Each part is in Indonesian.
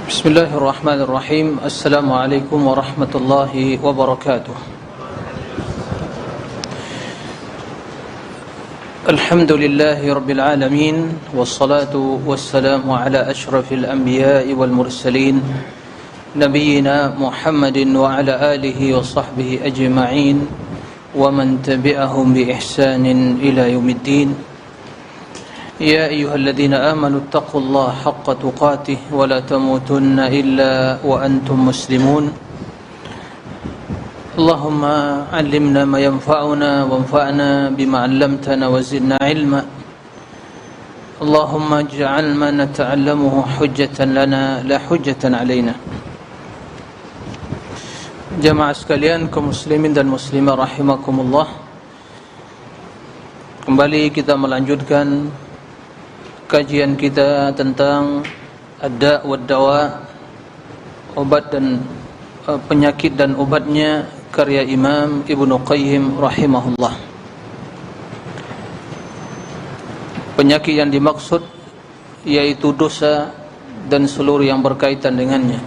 Bismillahirrahmanirrahim. Assalamualaikum warahmatullahi wabarakatuh. Alhamdulillahi rabbil alamin, wassalatu wassalamu ala ashrafil anbiya'i wal mursalin, nabiyyina Muhammadin wa ala alihi wa sahbihi ajma'in wa man tabi'ahum bi ihsanin ila yaumiddin. يا أيها الذين آمنوا اتقوا الله حق تقاته ولا تموتن إلا وأنتم مسلمون. اللهم علمنا ما ينفعنا وانفعنا بما علمتنا وزدنا علما. اللهم اجعل ما نتعلمه حجة لنا لا حجة علينا. Jamaah sekalian, kaum muslimin dan muslimah rahimakumullah. Kembali kita melanjutkan kajian kita tentang ad-da' wad-dawa, obat dan penyakit dan obatnya, karya Imam Ibnu Qayyim rahimahullah. Penyakit yang dimaksud yaitu dosa dan seluruh yang berkaitan dengannya.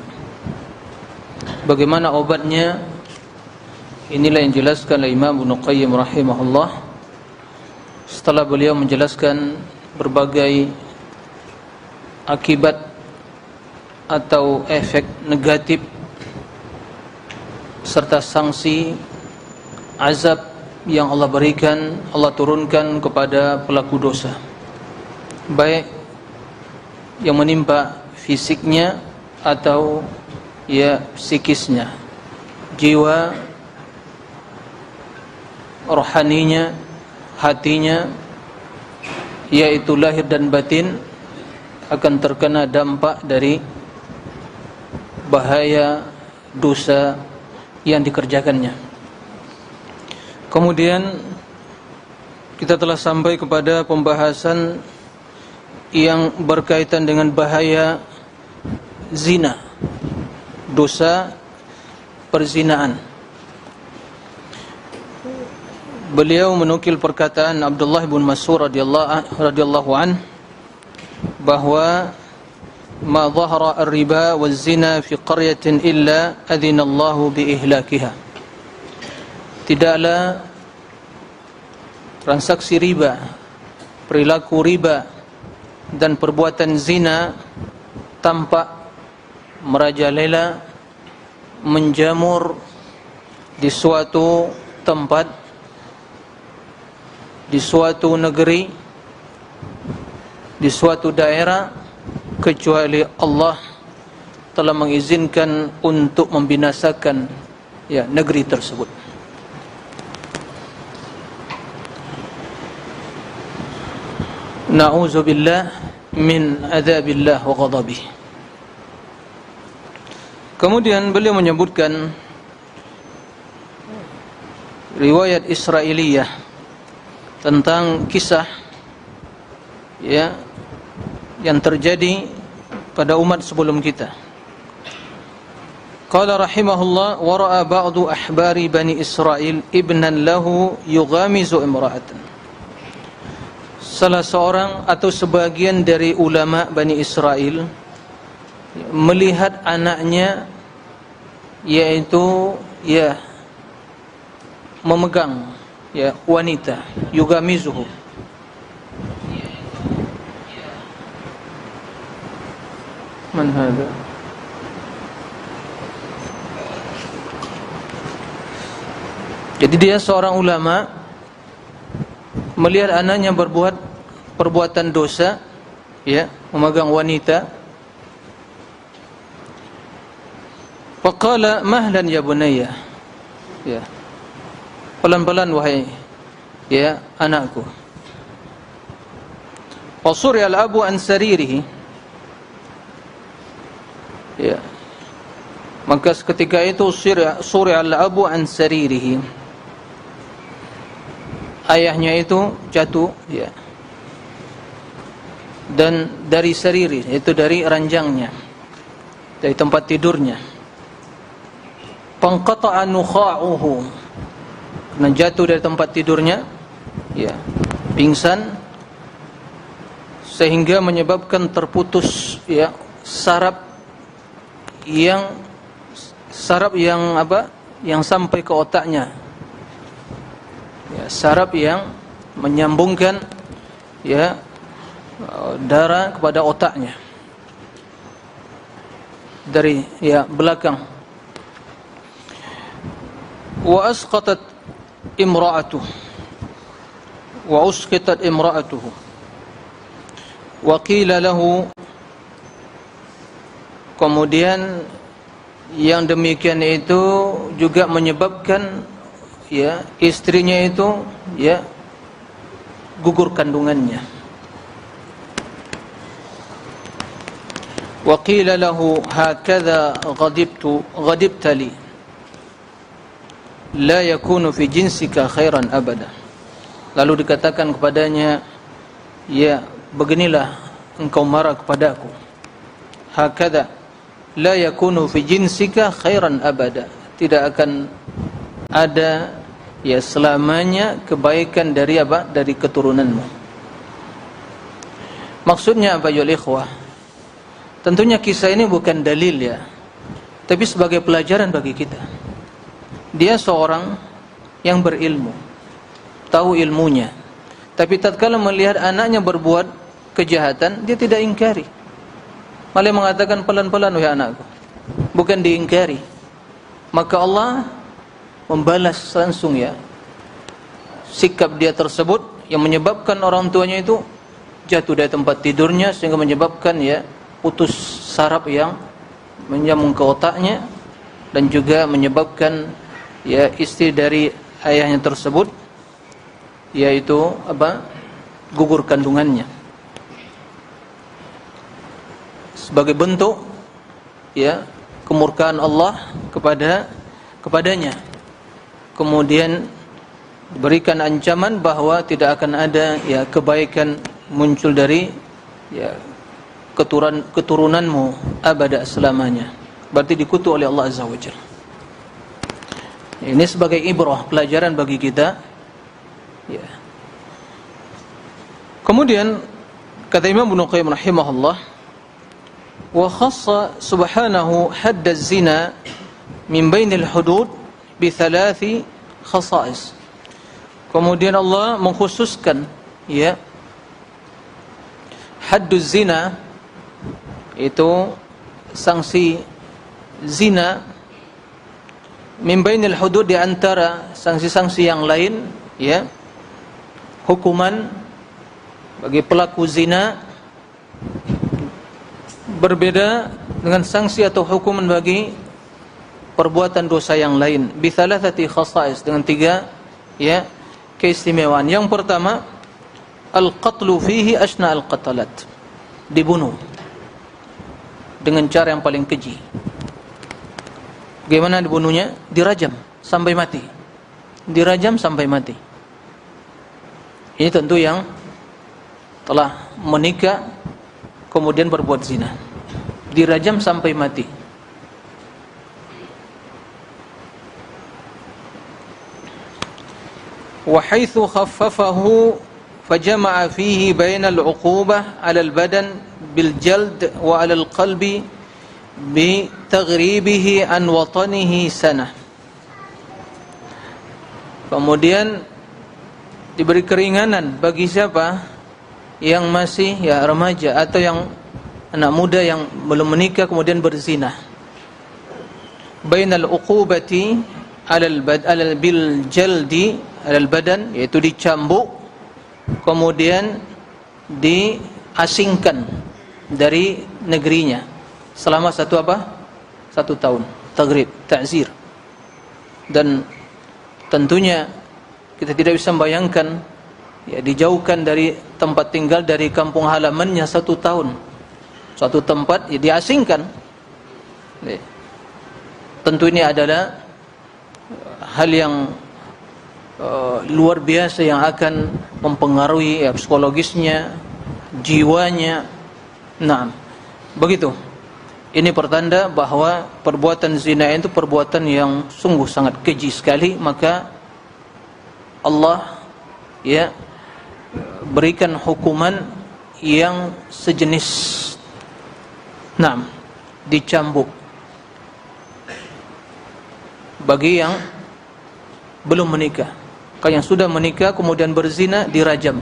Bagaimana obatnya? Inilah yang dijelaskan oleh Imam Ibnu Qayyim rahimahullah setelah beliau menjelaskan berbagai akibat atau efek negatif serta sanksi azab yang Allah berikan, Allah turunkan kepada pelaku dosa, baik yang menimpa fisiknya atau psikisnya, jiwa, rohaninya, hatinya, yaitu lahir dan batin, akan terkena dampak dari bahaya dosa yang dikerjakannya. Kemudian kita telah sampai kepada pembahasan yang berkaitan dengan bahaya zina, dosa perzinaan. Beliau menukil perkataan Abdullah bin Mas'ud radhiyallahu an bahwa ma dhahara ar-riba waz-zina fi qaryatin illa adhina Allahu bi ihlakiha. Tidaklah transaksi riba, perilaku riba dan perbuatan zina tampak merajalela, menjamur di suatu tempat, di suatu negeri, di suatu daerah, kecuali Allah telah mengizinkan untuk membinasakan negeri tersebut. Na'udzubillah min adzabillah wa ghadabih. Kemudian beliau menyebutkan riwayat Israiliyah tentang kisah yang terjadi pada umat sebelum kita. Qala rahimahullah, wa ra'a ba'du ahbari bani Israil ibnan lahu yughamizu imra'atan. Salah seorang atau sebagian dari ulama Bani Israel melihat anaknya, yaitu memegang wanita, yugamizuhu. Man hada? Jadi dia seorang ulama melihat anaknya berbuat perbuatan dosa, memegang wanita. Faqala mahlan ya bunayya, pelan-pelan wahai anakku. Wasuri al-abu an saririhi, maka ketika itu suri al-abu an saririhi, ayahnya itu jatuh dan dari sariri, itu dari ranjangnya, dari tempat tidurnya. Panqata'a nukha'uhu, karena jatuh dari tempat tidurnya, pingsan, sehingga menyebabkan terputus saraf yang saraf yang yang sampai ke otaknya, ya, saraf yang menyambungkan ya darah kepada otaknya dari belakang. Wa asqatat imra'atuhu wa usqitat imra'atuhu wa qila lahu, kemudian yang demikian itu juga menyebabkan ya istrinya itu ya gugur kandungannya. Wa qila lahu hakadha ghadibta li la yakunu fi jinsika khairan abada. Lalu dikatakan kepadanya, ya beginilah engkau marah kepadaku. Hakadha la yakunu fi jinsika khairan abada, tidak akan ada ya selamanya kebaikan dari dari keturunanmu. Maksudnya apa ya ikhwah? Tentunya kisah ini bukan dalil ya, tapi sebagai pelajaran bagi kita. Dia seorang yang berilmu, tahu ilmunya, tapi tatkala melihat anaknya berbuat kejahatan, dia tidak ingkari, malah mengatakan pelan-pelan wahai anakku, bukan diingkari. Maka Allah membalas langsung ya sikap dia tersebut yang menyebabkan orang tuanya itu jatuh dari tempat tidurnya, sehingga menyebabkan ya putus saraf yang menyambung ke otaknya, dan juga menyebabkan ya istri dari ayahnya tersebut yaitu gugur kandungannya, sebagai bentuk ya kemurkaan Allah kepadanya. Kemudian diberikan ancaman bahwa tidak akan ada ya kebaikan muncul dari ya keturunanmu abada selamanya. Berarti dikutuk oleh Allah Azza wa Jalla. Ini sebagai ibrah, pelajaran bagi kita ya. Kemudian kata Imam Ibnu Qayyim rahimahullah, wa khassa subhanahu hadd az-zina min bainil hudud bi thalathi khasa'is. Kemudian Allah mengkhususkan ya hadduz zina, itu sanksi zina, min bainil hudud, di antara sanksi-sanksi yang lain ya, hukuman bagi pelaku zina berbeda dengan sanksi atau hukuman bagi perbuatan dosa yang lain, bi thalathati khasa'is, dengan 3 ya keistimewaan. Yang pertama, al-qatlu fihi asna al-qatalat, dibunuh dengan cara yang paling keji. Bagaimana dibunuhnya? Dirajam sampai mati. Dirajam sampai mati. Ini tentu yang telah menikah kemudian berbuat zina, dirajam sampai mati. Wa haitsu khaffafahu fajama'a fihi bainal 'uqubah 'ala al-badan bil jald wa 'ala al-qalbi bi taghribihi an watanihi sanah. Kemudian diberi keringanan bagi siapa yang masih ya remaja atau yang anak muda yang belum menikah kemudian berzina. Bainal uqubati 'alal bil jaldi 'alal badan, yaitu dicambuk kemudian diasingkan dari negerinya selama 1 tahun, taghrib, ta'zir. Dan tentunya kita tidak bisa membayangkan ya dijauhkan dari tempat tinggal, dari kampung halamannya 1 tahun, suatu tempat ya diasingkan. Tentu ini adalah hal yang luar biasa yang akan mempengaruhi ya psikologisnya, jiwanya. Nah, begitu. Ini pertanda bahwa perbuatan zina itu perbuatan yang sungguh sangat keji sekali. Maka Allah ya berikan hukuman yang sejenis, dicambuk bagi yang belum menikah. Kalau yang sudah menikah kemudian berzina, dirajam.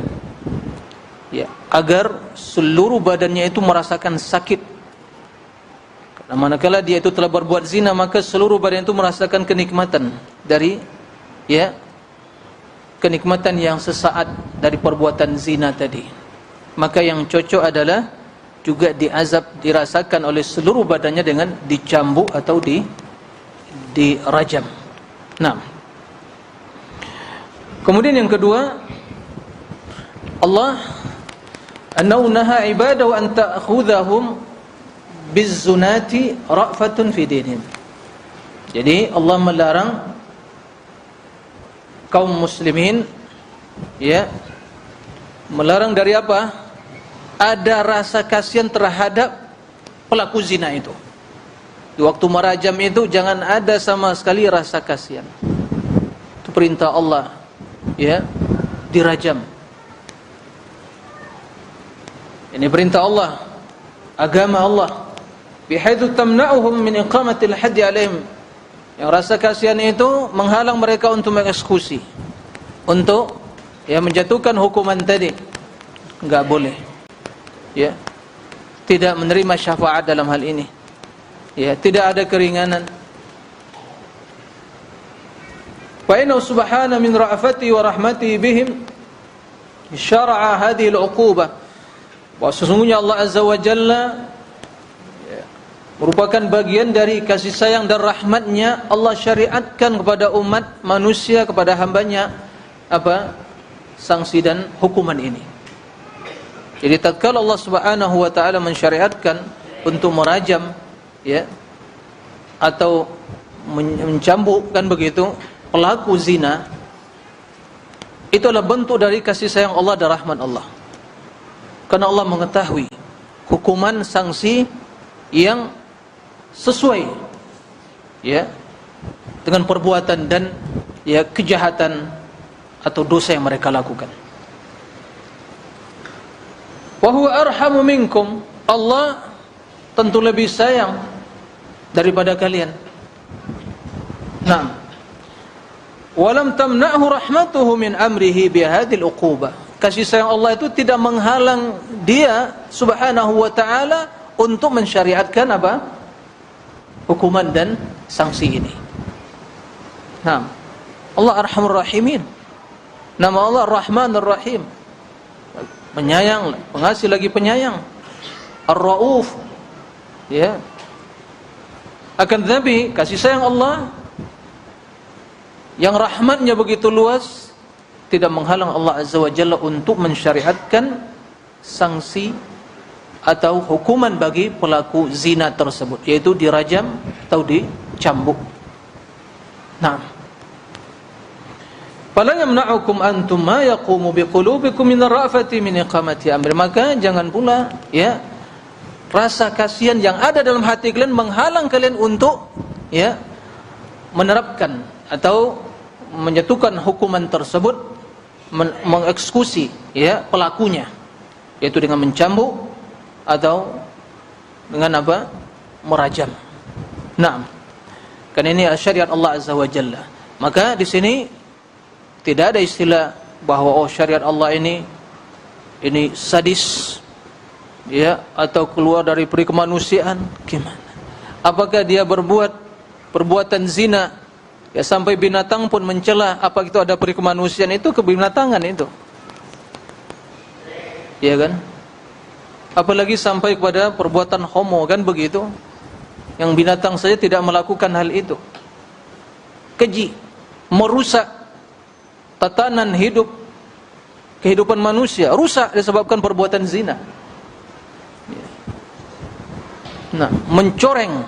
Ya, agar seluruh badannya itu merasakan sakit. Karena manakala dia itu telah berbuat zina, maka seluruh badan itu merasakan kenikmatan dari kenikmatan yang sesaat dari perbuatan zina tadi. Maka yang cocok adalah juga diazab, dirasakan oleh seluruh badannya dengan dicambuk atau dirajam. Nah, kemudian yang kedua, Allah annahu naha ibadahu an ta'khudhahum bizzunati ra'fatun fi dinihim. Jadi Allah melarang kaum muslimin, ya, melarang dari apa? Ada rasa kasihan terhadap pelaku zina itu. Di waktu merajam itu jangan ada sama sekali rasa kasihan. Itu perintah Allah, ya, dirajam. Ini perintah Allah, agama Allah. Bihaitsu tamna'uhum min iqamatil haddi 'alaihim. Yang rasa kasihan itu menghalang mereka untuk mengeksekusi, untuk menjatuhkan hukuman tadi. Enggak boleh. Ya. Tidak menerima syafaat dalam hal ini. Ya, tidak ada keringanan. Fa inna subhana min ra'afati wa rahmati bihim syara'a hadhihi al-'uqubah. Bahwa sesungguhnya Allah Azza wa Jalla merupakan bagian dari kasih sayang dan rahmatnya. Allah syariatkan kepada umat manusia, kepada hambanya sanksi dan hukuman ini. Jadi tatkala Allah Subhanahu wa taala mensyariatkan untuk merajam, ya, atau mencambuk, kan begitu, pelaku zina, itulah bentuk dari kasih sayang Allah dan rahmat Allah. Karena Allah mengetahui hukuman sanksi yang sesuai, ya, dengan perbuatan dan kejahatan atau dosa yang mereka lakukan. Wa huwa arhamu minkum. Allah tentu lebih sayang daripada kalian. Naam. Walam tamna'hu rahmatuhu min amrihi bihadhil uqubah. Kasih sayang Allah itu tidak menghalang dia Subhanahu wa ta'ala untuk mensyariatkan hukuman dan sanksi ini. Naam. Allah Arhamur Rahimin. Nama Allah Ar-Rahman Ar-Rahim. Penyayang, pengasih lagi penyayang. Ar-Rauf. Ya. Akan tetapi kasih sayang Allah yang rahmatnya begitu luas tidak menghalang Allah Azza wa Jalla untuk mensyariatkan sanksi atau hukuman bagi pelaku zina tersebut, yaitu dirajam atau dicambuk. Nah, fala yamna'ukum antum ma yaqumu biqulubikum min ar-ra'fati min iqamati amri. Maka jangan pula rasa kasihan yang ada dalam hati kalian menghalang kalian untuk menerapkan atau menjatuhkan hukuman tersebut, mengeksekusi pelakunya, yaitu dengan mencambuk atau dengan merajam. Naam. Karena ini syariat Allah Azza wa Jalla. Maka di sini tidak ada istilah bahwa syariat Allah ini sadis, atau keluar dari peri kemanusiaan. Gimana? Apakah dia berbuat perbuatan zina sampai binatang pun mencela, apa itu ada peri kemanusiaan? Itu kebinatangan itu. Ya kan? Apalagi sampai kepada perbuatan homo, kan begitu? Yang binatang saja tidak melakukan hal itu. Keji, merusak tatanan hidup, kehidupan manusia, rusak disebabkan perbuatan zina. Nah, mencoreng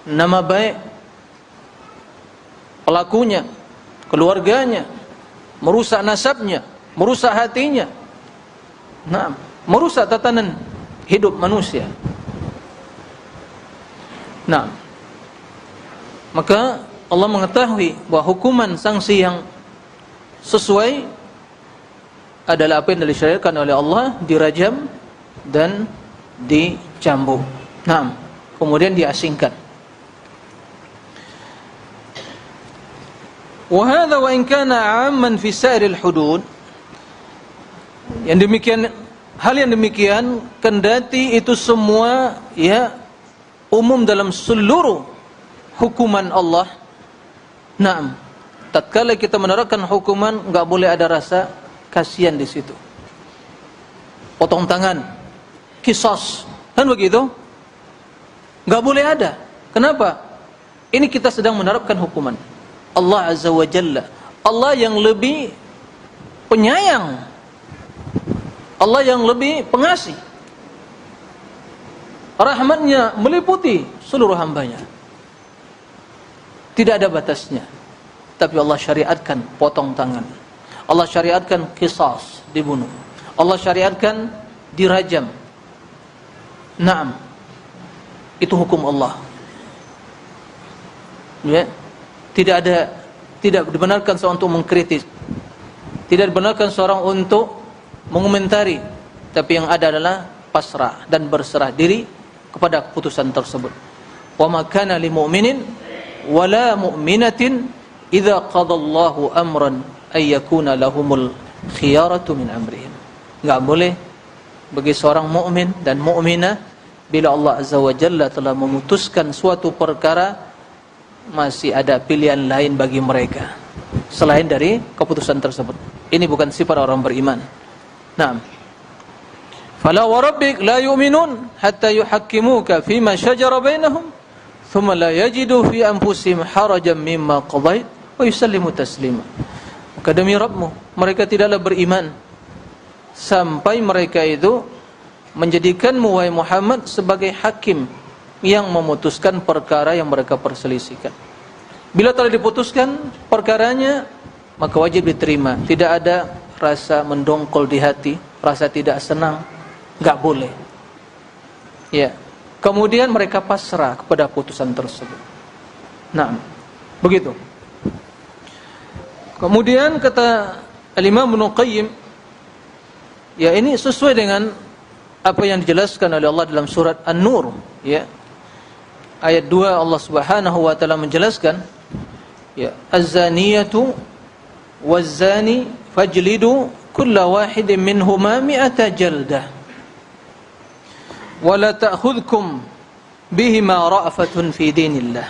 nama baik pelakunya, keluarganya, merusak nasabnya, merusak hatinya. Nah, merusak tatanan hidup manusia. Nah, maka Allah mengetahui bahwa hukuman sanksi yang sesuai adalah apa yang disyariatkan oleh Allah, dirajam dan dicambuk. Nah, kemudian diasingkan. Wa hadza wa in kana 'amman fi sa'iril hudud. Yang demikian, hal yang demikian kendati itu semua ya umum dalam seluruh hukuman Allah. Naam. Tatkala kita menerapkan hukuman, enggak boleh ada rasa kasihan di situ. Potong tangan, qisas, kan begitu? Enggak boleh ada. Kenapa? Ini kita sedang menerapkan hukuman Allah Azza wa Jalla. Allah yang lebih penyayang, Allah yang lebih pengasih, rahmatnya meliputi seluruh hambanya, tidak ada batasnya. Tapi Allah syariatkan potong tangan, Allah syariatkan qisas, dibunuh, Allah syariatkan dirajam. Naam, itu hukum Allah. Ya, tidak dibenarkan seorang untuk mengkritik, tidak dibenarkan seorang untuk mengomentari, tapi yang ada adalah pasrah dan berserah diri kepada keputusan tersebut. Wa ma kana lil mu'minin wala mu'minatin idza qadallahu amran ay yakuna lahumul khiyaratu min amrihim. Enggak boleh bagi seorang mukmin dan mukminah bila Allah Azza wa Jalla telah memutuskan suatu perkara, masih ada pilihan lain bagi mereka selain dari keputusan tersebut. Ini bukan sifat orang beriman. Naam. Fala wa rabbik la yu'minun hatta yuhakkimuka fima shajara bainahum thumma la yajidu fi anfusihim harajan mimma qadait wa yusallimu taslima. Maka demi Rabbmu, mereka tidaklah beriman sampai mereka itu menjadikanmu wahai Muhammad sebagai hakim yang memutuskan perkara yang mereka perselisihkan. Bila telah diputuskan perkaranya, maka wajib diterima. Tidak ada rasa mendongkol di hati, rasa tidak senang, enggak boleh. Ya. Kemudian mereka pasrah kepada putusan tersebut. Nah, begitu. Kemudian kata Al-Imam Ibnu Qayyim, ya ini sesuai dengan apa yang dijelaskan oleh Allah dalam surat An-Nur, ya. Ayat 2 Allah Subhanahu wa taala menjelaskan, ya, az-zaniyatu waz-zani fajlidu kulla wahidin minhuma mi'ata jaldah wa la ta'khudhukum bihima ra'fatun fi dinillah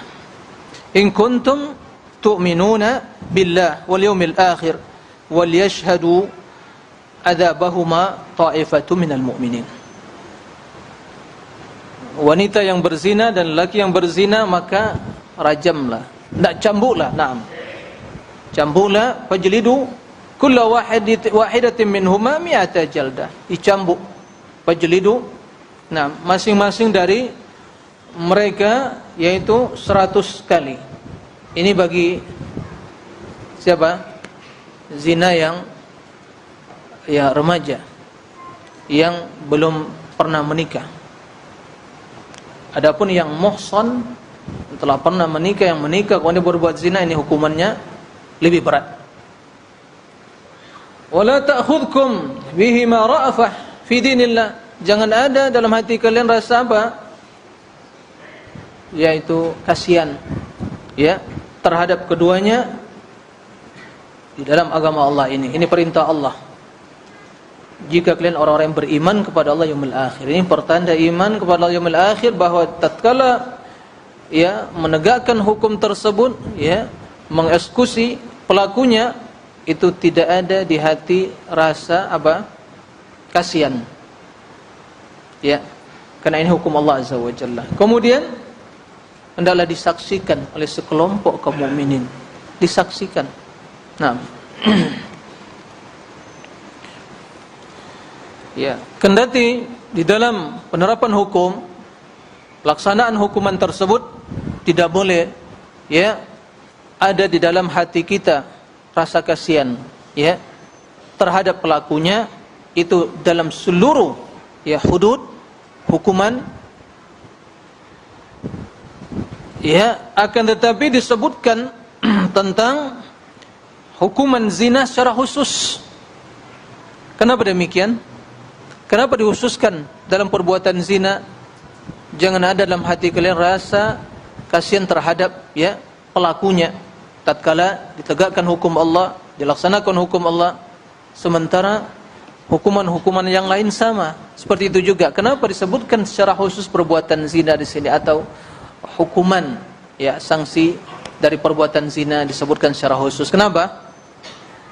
in kuntum tu'minuna billah wal yawmil akhir wal yashhadu adzabahuma ta'ifatun minal mu'minin. Wanita yang berzina dan lelaki yang berzina maka rajamlah, tidak cambuklah. Naam, cambuklah, fajlidu kulla wahidatin minhuma mi'ata jaldah, dicambuk, fajlidu. Nah, masing-masing dari mereka yaitu 100 kali. Ini bagi siapa? Zina yang ya remaja yang belum pernah menikah. Adapun yang muhsan telah pernah menikah, yang menikah kemudian berbuat zina, ini hukumannya lebih berat. Wala ta'khudhukum bihima ra'afah fi dinillah. Jangan ada dalam hati kalian rasa apa? Yaitu kasihan, ya, terhadap keduanya di dalam agama Allah ini. Ini perintah Allah. Jika kalian orang-orang yang beriman kepada Allah yaumil akhir. Ini pertanda iman kepada Allah yaumil akhir, bahwa tatkala ya menegakkan hukum tersebut, ya, mengeksekusi pelakunya, itu tidak ada di hati rasa apa? Kasihan. Ya. Karena ini hukum Allah Azza wa Jalla. Kemudian hendaklah disaksikan oleh sekelompok kaum mukminin. Disaksikan. Nah, ya, kendati di dalam penerapan hukum, pelaksanaan hukuman tersebut tidak boleh, ya, ada di dalam hati kita rasa kasihan, ya, terhadap pelakunya. Itu dalam seluruh, ya, hudud hukuman, ya, akan tetapi disebutkan tentang hukuman zina secara khusus. Kenapa demikian? Kenapa dikhususkan dalam perbuatan zina? Jangan ada dalam hati kalian rasa kasihan terhadap, ya, pelakunya, tatkala ditegakkan hukum Allah, dilaksanakan hukum Allah, sementara hukuman-hukuman yang lain sama. Seperti itu juga. Kenapa disebutkan secara khusus perbuatan zina di sini, atau hukuman, ya, sanksi dari perbuatan zina disebutkan secara khusus? Kenapa?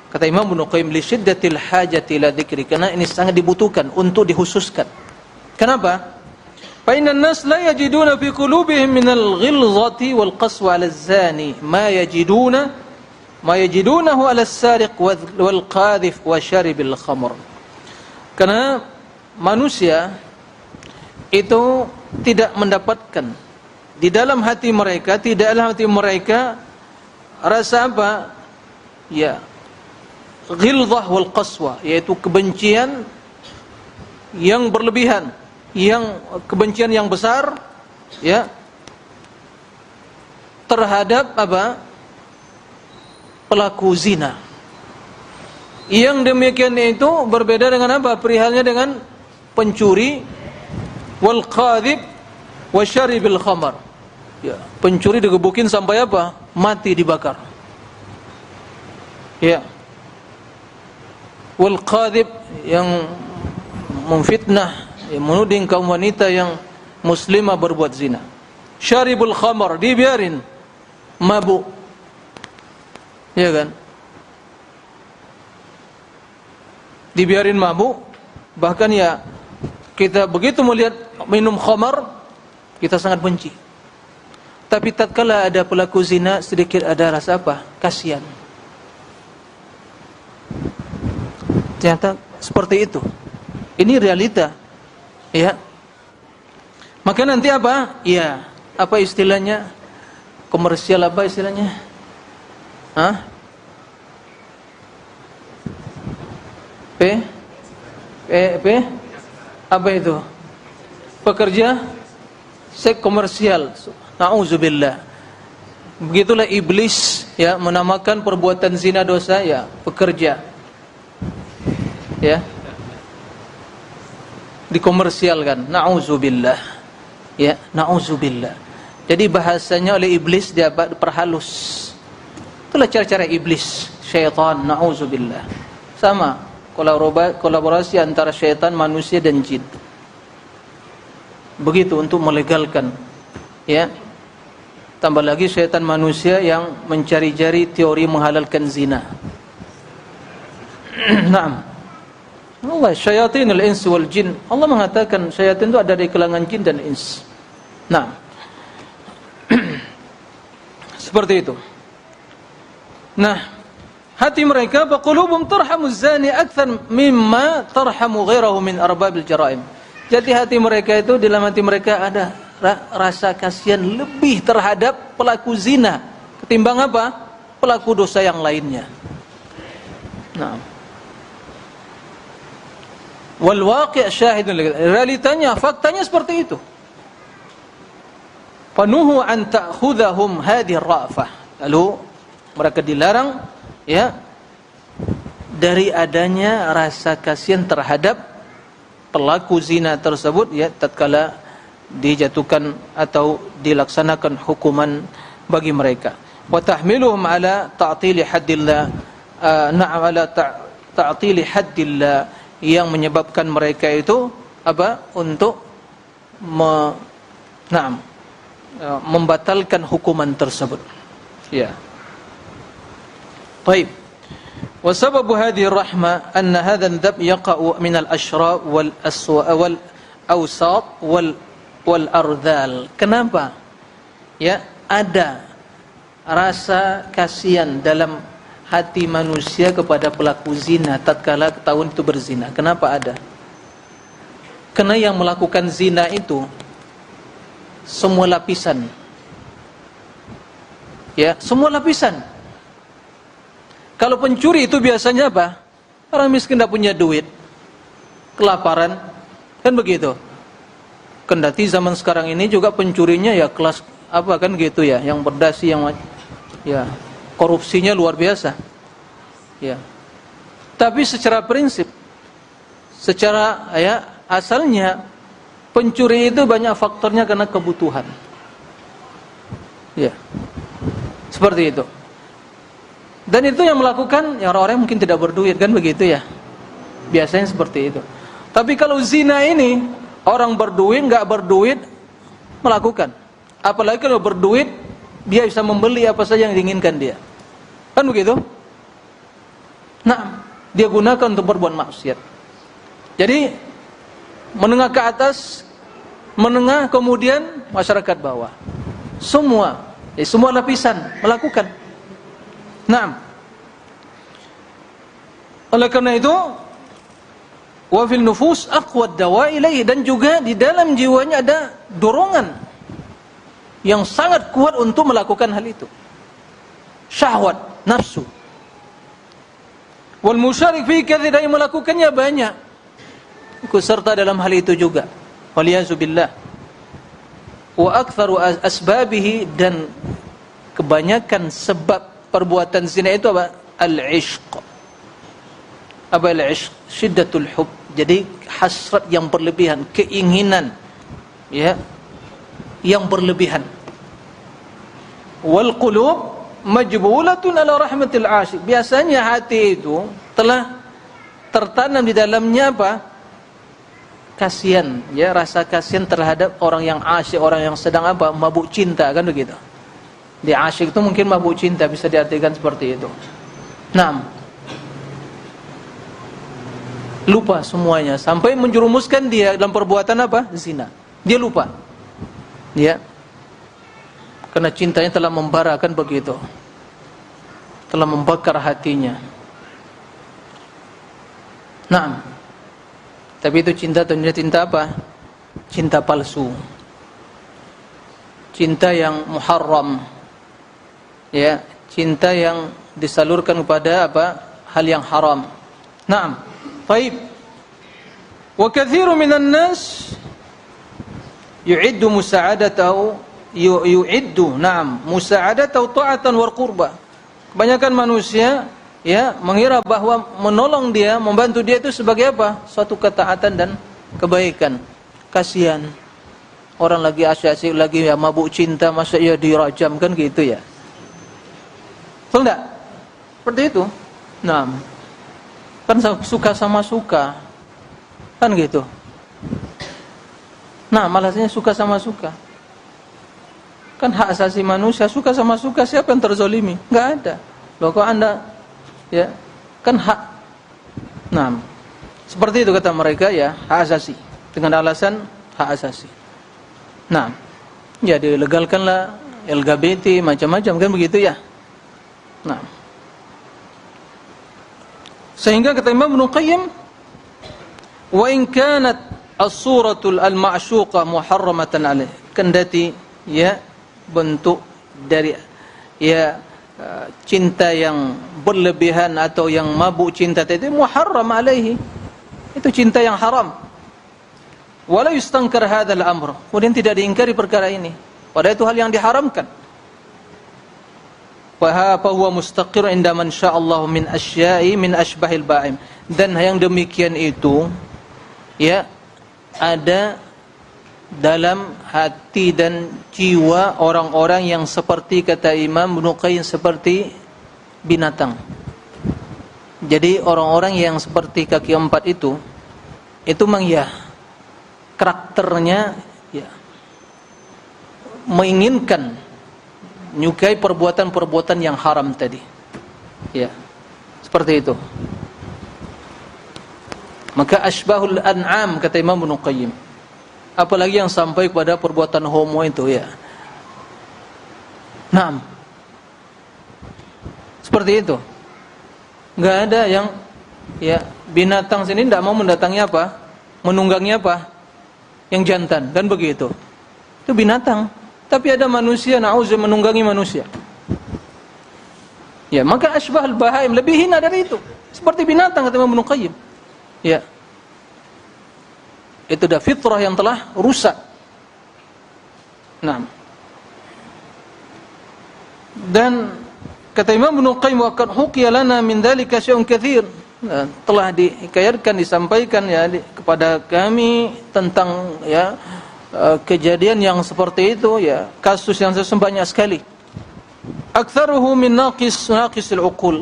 Kata Imam Ibnu Qayyim, li syiddatil hajati ila dzikri, karena ini sangat dibutuhkan untuk dikhususkan. Kenapa? Fa innan nas la yajiduna fi qulubihim minal ghilzati wal qaswa 'ala az-zani ma yajidunahu 'ala as-sariq wal qadhif wa syaribil khamr. Karena manusia itu tidak mendapatkan di dalam hati mereka, rasa apa? Ya, ghilzah wal qaswa, yaitu kebencian yang berlebihan, kebencian yang besar, ya, terhadap apa? Pelaku zina. Yang demikian itu berbeda dengan apa? Perihalnya dengan pencuri, wal qadhib wa syaribil khamar. Ya, pencuri digebukin sampai apa? Mati, dibakar. Ya. Wal qadhib, yang memfitnah, yang menuding kaum wanita yang muslimah berbuat zina. Syaribul khamar, dibiarin mabuk. Ya kan? Dibiarin mabuk, bahkan ya kita begitu melihat minum khamar, kita sangat benci. Tapi tatkala ada pelaku zina, sedikit ada rasa apa? Kasihan. Ternyata seperti itu. Ini realita. Ya. Maka nanti apa? Ya, apa istilahnya? Komersial apa istilahnya? Hah? Apa itu? Pekerja seks komersial. Nauzubillah. Begitulah iblis, ya, menamakan perbuatan zina dosa, ya, pekerja. Ya. Dikomersialkan. Nauzubillah. Ya, nauzubillah. Jadi bahasanya oleh iblis dia perhalus. Itulah cara-cara iblis, syaitan, nauzubillah. Sama, kolaborasi antara syaitan, manusia dan jin. Begitu untuk melegalkan, ya. Tambah lagi syaitan manusia yang mencari-cari teori menghalalkan zina. Naam. Allah, syayatinul ins wal jin. Allah mengatakan syaitan itu ada di kalangan jin dan ins. Nah, seperti itu. Nah, hati mereka, faqulubum tarhamu zani akthar mimma tarhamu ghairahu min arbabil jaraim. Jadi hati mereka itu, dalam hati mereka ada rasa kasihan lebih terhadap pelaku zina ketimbang apa? Pelaku dosa yang lainnya. Nah, wal waqi' syahidun, realitanya, faktanya seperti itu. Fanuhu an ta'khudhahum hadhihi ar-ra'fah. Lalu mereka dilarang, ya, dari adanya rasa kasihan terhadap pelaku zina tersebut, ya, tatkala dijatuhkan atau dilaksanakan hukuman bagi mereka. Wa tahmiluhum ala ta'tili haddillah, na'am, ala ta'tili haddillah, yang menyebabkan mereka itu apa? Untuk membatalkan hukuman tersebut. Ya. Baik. Wa sababu hadhihi rahmah anna hadha an-dhab yaqa'u min al-ashra' wal aswa' wal awsat wal ardhal. Kenapa? Ya, ada rasa kasihan dalam hati manusia kepada pelaku zina tatkala ketahuan itu berzina. Kenapa ada? Karena yang melakukan zina itu semua lapisan. Ya, semua lapisan. Kalau pencuri itu biasanya apa? Orang miskin tidak punya duit, kelaparan, kan begitu. Kendati zaman sekarang ini juga pencurinya ya kelas apa kan gitu ya, yang berdasi, yang ya korupsinya luar biasa. Ya. Tapi secara prinsip, secara ya asalnya pencuri itu banyak faktornya karena kebutuhan. Ya. Seperti itu. Dan itu yang melakukan ya orang-orang yang mungkin tidak berduit, kan begitu ya. Biasanya seperti itu. Tapi kalau zina ini orang berduit, nggak berduit melakukan. Apalagi kalau berduit, dia bisa membeli apa saja yang diinginkan dia. Kan begitu? Nah, dia gunakan untuk berbuat maksiat. Jadi menengah ke atas, menengah kemudian masyarakat bawah. Semua lapisan melakukan. Nah, oleh karena itu, wa fil nufus aqwa dawa ilaihi, dan juga di dalam jiwanya ada dorongan yang sangat kuat untuk melakukan hal itu. Syahwat, nafsu. Wal musyarik fi katsir, yang melakukannya banyak. Ikut serta dalam hal itu juga. Waliyazubillah. Wa aktsaru asbabihi, dan kebanyakan sebab perbuatan zina itu apa? Al-ishq. Apa al-ishq? Syiddatul hub. Jadi hasrat yang berlebihan, keinginan ya yang berlebihan. Wal qulub majbulatun ala rahmatil asyik. Biasanya hati itu telah tertanam di dalamnya apa? Kasihan, ya, rasa kasihan terhadap orang yang asyik, orang yang sedang apa? Mabuk cinta, kan begitu. Di asyik itu mungkin mabuk cinta, bisa diartikan seperti itu. Nah, lupa semuanya sampai menjerumuskan dia dalam perbuatan apa? Zina. Dia lupa. Ya. Karena cintanya telah membara, kan begitu. Telah membakar hatinya. Nah, tapi itu cinta ternyata cinta apa? Cinta palsu. Cinta yang muharram. Ya, cinta yang disalurkan kepada apa? Hal yang haram. Naam. Baik. Wa katsiru minan nas yu'iddu musa'adatahu musa'adatahu ta'atan wa qurba. Kebanyakan manusia ya mengira bahwa menolong dia, membantu dia itu sebagai apa? Suatu ketaatan dan kebaikan. Kasihan. Orang lagi asyik-asyik, lagi ya mabuk cinta, masa ya dirajam, kan gitu ya. Betul enggak? Seperti itu. Nah, kan suka sama suka. Kan gitu. Nah, malasnya suka sama suka. Kan hak asasi manusia, suka sama suka, siapa yang terzolimi? Enggak ada. Loh, kok Anda ya, kan hak. Nah, seperti itu kata mereka ya, hak asasi. Dengan alasan hak asasi. Nah, ya dilegalkanlah LGBT macam-macam, kan begitu ya. Nah, sehingga kata Imam Ibnu Qayyim, wa in kanat as-suratul al-ma'syuqa muharramatan alaih, kendati ya bentuk dari ya cinta yang berlebihan atau yang mabuk cinta itu muharram alaihi, itu cinta yang haram. Wala yustankar hadzal amr, kemudian tidak diingkari perkara ini, padahal itu hal yang diharamkan. Fa huwa mustaqir inda man sya'allahu min asya'i min asbahil ba'im, dan yang demikian itu ya ada dalam hati dan jiwa orang-orang yang seperti kata Imam Ibnu Qayyim seperti binatang. Jadi orang-orang yang seperti kaki empat itu memang ya karakternya ya menginginkan, menyukai perbuatan-perbuatan yang haram tadi. Ya. Seperti itu. Maka asbahul an'am kata Imam Ibnu Qayyim. Apalagi yang sampai kepada perbuatan homo itu ya. Naam. Seperti itu. Enggak ada yang ya binatang sini tidak mau mendatangi apa? Menunggangi apa? Yang jantan, kan begitu. Itu binatang. Tapi ada manusia na'udzubillah menunggangi manusia. Ya, maka asbahul bahaim, lebih hina dari itu. Seperti binatang kata Imam Ibnu Qayyim. Ya. Itu dah fitrah yang telah rusak. Nah. Dan kata Imam Ibnu Qayyim, wa qad huqiya lana min dzalika syai'un katsir. Nah, telah dihikayatkan, disampaikan ya kepada kami tentang ya kejadian yang seperti itu ya, kasus yang banyak sekali. Aktsaruhu min naqisil uqul.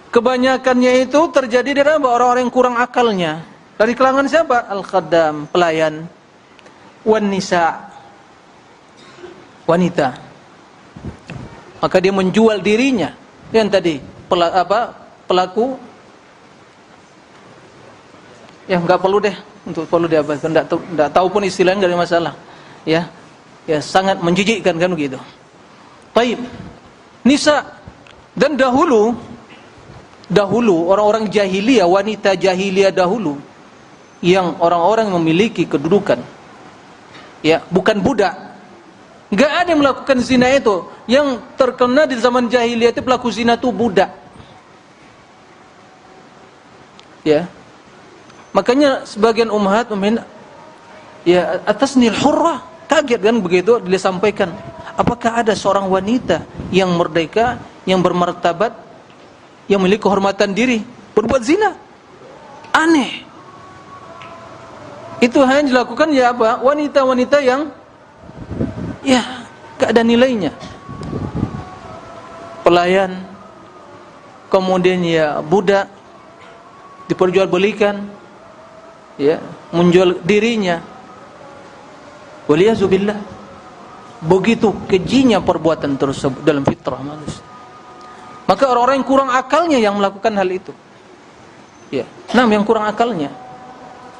Kebanyakannya itu terjadi dari orang-orang yang kurang akalnya. Dari kalangan siapa? Al-khaddam, pelayan. Wan nisa, wanita. Maka dia menjual dirinya. Yang tadi pelaku ya enggak perlu deh untuk perlu diabaikan, enggak tahu pun istilahnya enggak ada masalah. Ya. Ya sangat menjijikkan kan begitu. Baik. Nisa, dan dahulu orang-orang jahiliyah, wanita jahiliyah dahulu yang orang-orang memiliki kedudukan, ya, bukan budak. Enggak ada yang melakukan zina itu. Yang terkena di zaman jahiliyah itu pelaku zina itu budak. Ya. Makanya sebagian ummahat ya atasnil hurrah, kaget kan begitu disampaikan. Apakah ada seorang wanita yang merdeka, yang bermartabat, yang memiliki kehormatan diri, berbuat zina? Aneh. Itu hanya dilakukan ya apa? Wanita-wanita yang ya gak ada nilainya. Pelayan, kemudian ya budak, diperjualbelikan, ya, menjual dirinya. Waliyazubillah. Begitu kejinya perbuatan tersebut dalam fitrah manusia. Maka orang-orang yang kurang akalnya yang melakukan hal itu. Ya, yang kurang akalnya.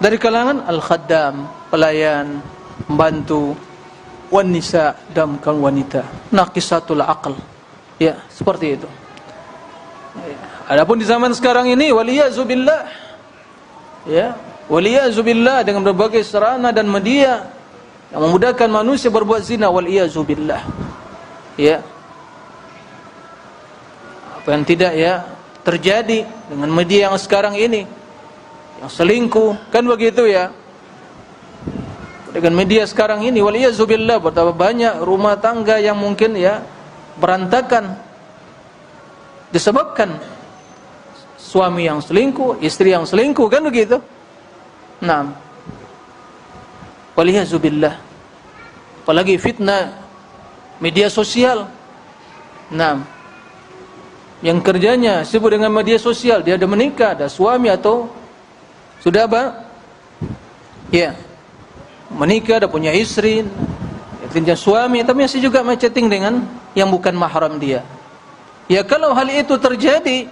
Dari kalangan al-khaddam, pelayan, pembantu, wan nisa, dan kaum wanita. Naqisatul aql. Ya, seperti itu. Ya. Adapun di zaman sekarang ini waliyazubillah. Ya, waliyazubillah dengan berbagai sarana dan media yang memudahkan manusia berbuat zina, wal iyazubillah. Ya. Apa yang tidak ya terjadi dengan media yang sekarang ini, yang selingkuh, kan begitu ya. Dengan media sekarang ini, wal iyazubillah, betapa banyak rumah tangga yang mungkin ya berantakan disebabkan suami yang selingkuh, istri yang selingkuh, kan begitu. Naam. Waliyazubillah. Apalagi fitnah media sosial. Yang kerjanya sibuk dengan media sosial, dia ada menikah, ada suami atau sudah apa? Ya. Menikah, ada punya istri, punya suami, tapi masih juga chatting dengan yang bukan mahram dia. Ya kalau hal itu terjadi,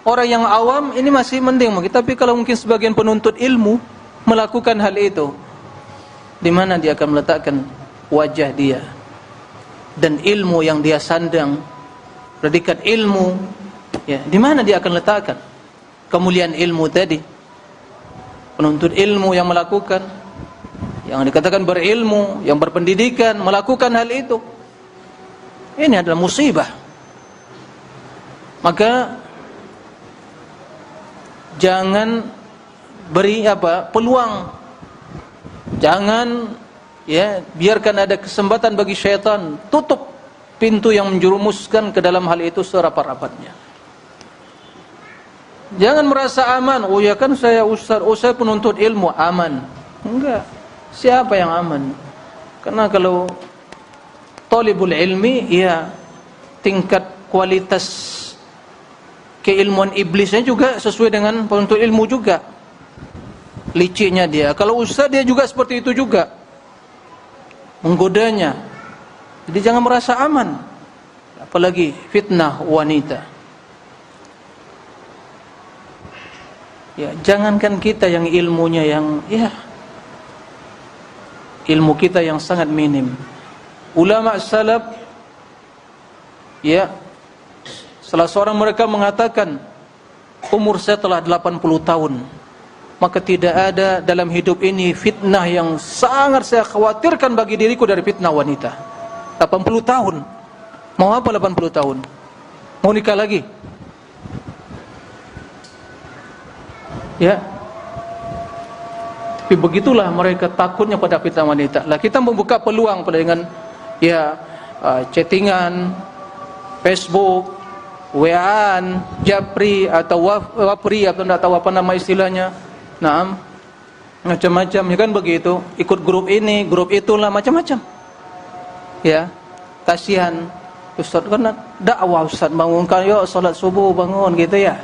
orang yang awam ini masih mending mungkin, tapi kalau mungkin sebagian penuntut ilmu melakukan hal itu, di mana dia akan meletakkan wajah dia dan ilmu yang dia sandang, predikat ilmu, ya, di mana dia akan letakkan kemuliaan ilmu tadi? Penuntut ilmu yang melakukan, yang dikatakan berilmu, yang berpendidikan, melakukan hal itu, ini adalah musibah. Maka jangan beri peluang. Jangan ya biarkan ada kesempatan bagi syaitan. Tutup pintu yang menjerumuskan ke dalam hal itu serapat-rapatnya. Jangan merasa aman. Oh ya kan saya ustaz, saya penuntut ilmu, aman. Enggak. Siapa yang aman? Karena kalau talibul ilmi, ya tingkat kualitas keilmuan iblisnya juga sesuai dengan penuntut ilmu juga. Liciknya dia. Kalau ustaz dia juga seperti itu juga, menggodanya. Jadi jangan merasa aman. Apalagi fitnah wanita. Ya, jangankan kita yang ilmunya yang ilmu kita yang sangat minim. Ulama salaf, ya, salah seorang mereka mengatakan, umur saya telah 80 tahun. Maka tidak ada dalam hidup ini fitnah yang sangat saya khawatirkan bagi diriku dari fitnah wanita. 80 tahun. Mau apa 80 tahun? Mau nikah lagi? Ya. Tapi begitulah mereka takutnya pada fitnah wanita. Lah kita membuka peluang pada dengan chattingan, Facebook, WA-an, Japri atau Wapri atau tidak tahu apa nama istilahnya. Macam-macam ya kan begitu. Ikut grup ini, grup itulah, macam-macam. Ya, kasihan Ustaz kan dakwah, Ustaz bangunkan, yuk salat subuh bangun gitu ya.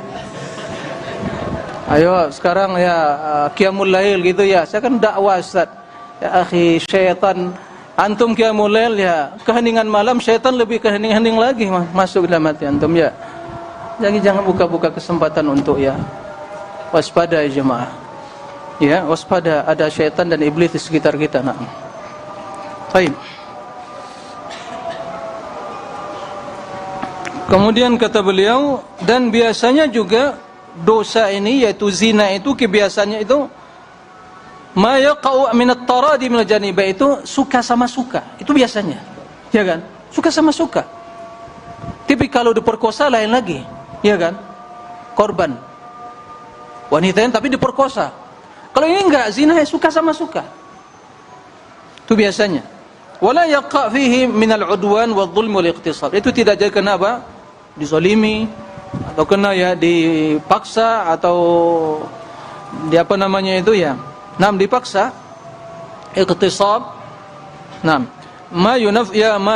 Ayo sekarang ya qiyamul lail gitu ya. Saya kan dakwah, Ustaz. Ya akhi, syaitan antum qiyamul lail ya, keheningan malam, syaitan lebih kehening-hening lagi masuk dalam hati antum ya. Jadi jangan buka-buka kesempatan untuk ya waspada ya jemaah. Ya, waspada, ada syaitan dan iblis di sekitar kita. Nah. Baik. Kemudian kata beliau, dan biasanya juga dosa ini yaitu zina itu kebiasaannya itu ma yaqa'u min at-taradi min al-janiba, itu suka sama suka. Itu biasanya. Ya kan? Suka sama suka. Tapi kalau diperkosa lain lagi. Ya kan? Korban. Wanita yang tapi diperkosa. Kalau ini enggak, zina ya suka sama suka. Itu biasanya. Wala yaqa' fihi min al-'udwan wadh-dhulm wal-iqtisad. Itu tidak jadi kenapa? Dizalimi atau kena ya dipaksa atau di apa namanya itu ya. Nam dipaksa. Iqtisab. Nam. Ma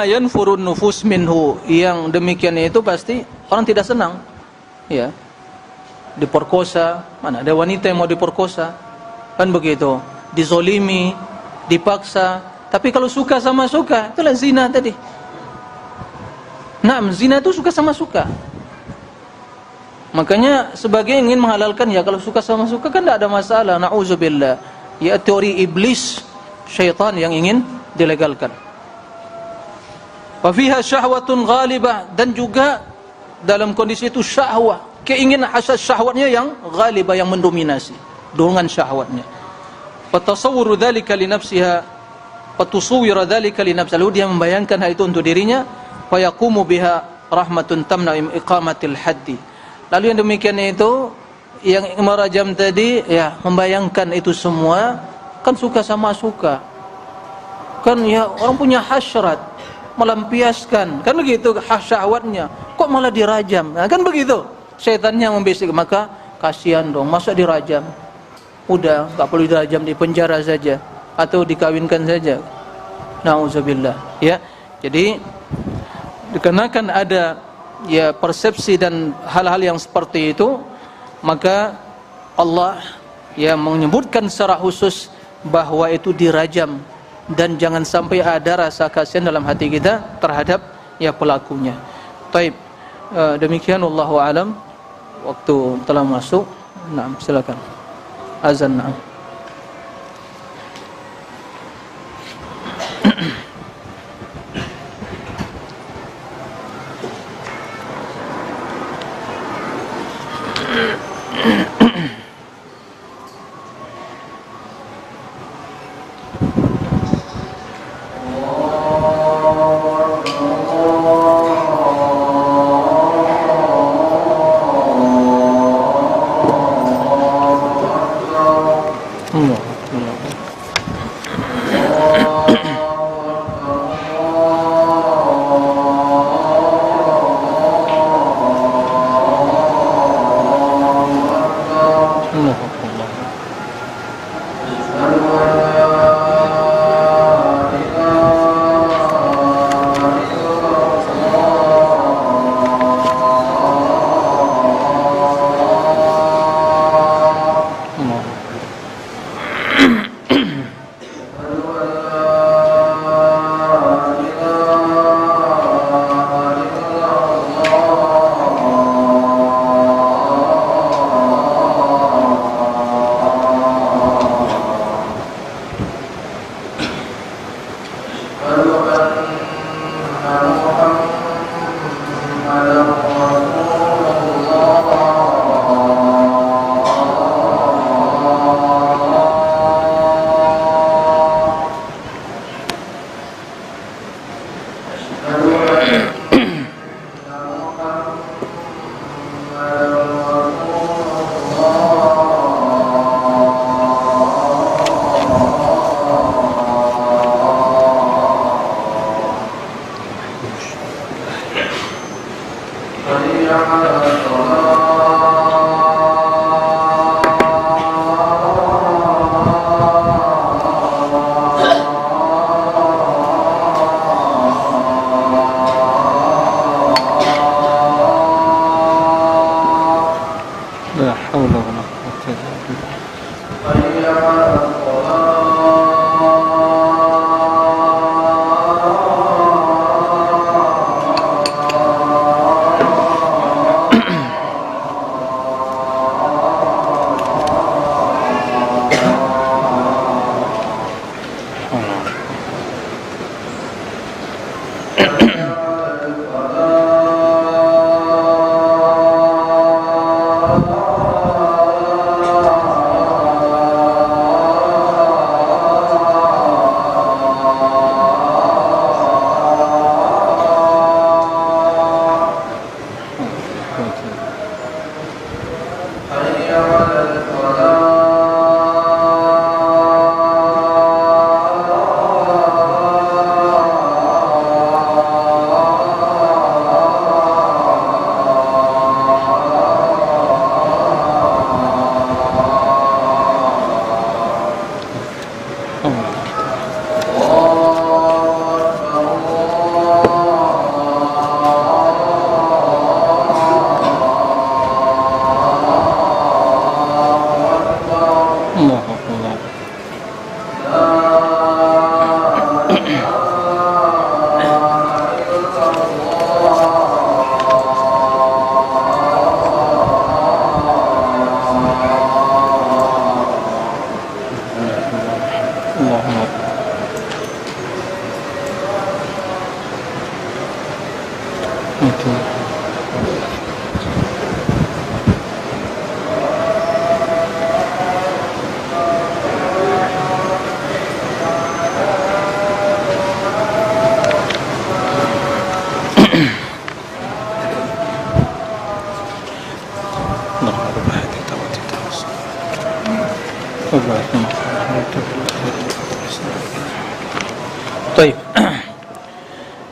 yanfurun nufus minhu. Yang demikian itu pasti orang tidak senang. Ya. Diperkosa, mana ada wanita yang mau diperkosa. Kan begitu. Dizalimi, dipaksa. Tapi kalau suka sama suka, itulah zina tadi. Nah, zina itu suka sama suka. Makanya sebagian ingin menghalalkan ya, kalau suka sama suka kan tidak ada masalah. Na'udzubillah. Ya teori iblis, syaitan yang ingin dilegalkan. Wa fiha syahwatun ghalibah, dan juga dalam kondisi itu syahwah, keinginan hasad syahwatnya yang ghalibah, yang mendominasi, dorongan syahwatnya. Fa tasawwuru dzalika li nafsiha, fa tusawwira dzalika li nafsiha, lalu dia membayangkan hal itu untuk dirinya. Fayaqumu biha rahmatun tamna iqamatil haddi. Lalu yang demikian itu yang merajam tadi ya, membayangkan itu semua kan suka sama suka. Kan ya orang punya hasrat, melampiaskan, kan begitu syahwatnya. Kok malah dirajam? Nah, kan begitu. Syaitannya membisik, maka kasihan dong, masa dirajam? Udah enggak perlu dirajam, di penjara saja atau dikawinkan saja. Nauzubillah, ya. Jadi dikarenakan ada ya persepsi dan hal-hal yang seperti itu, maka Allah ya menyebutkan secara khusus bahwa itu dirajam, dan jangan sampai ada rasa kasihan dalam hati kita terhadap ya pelakunya. Baik, demikian wallahu alam. Waktu telah masuk. Nah, silakan. Azan. Nah. Baik.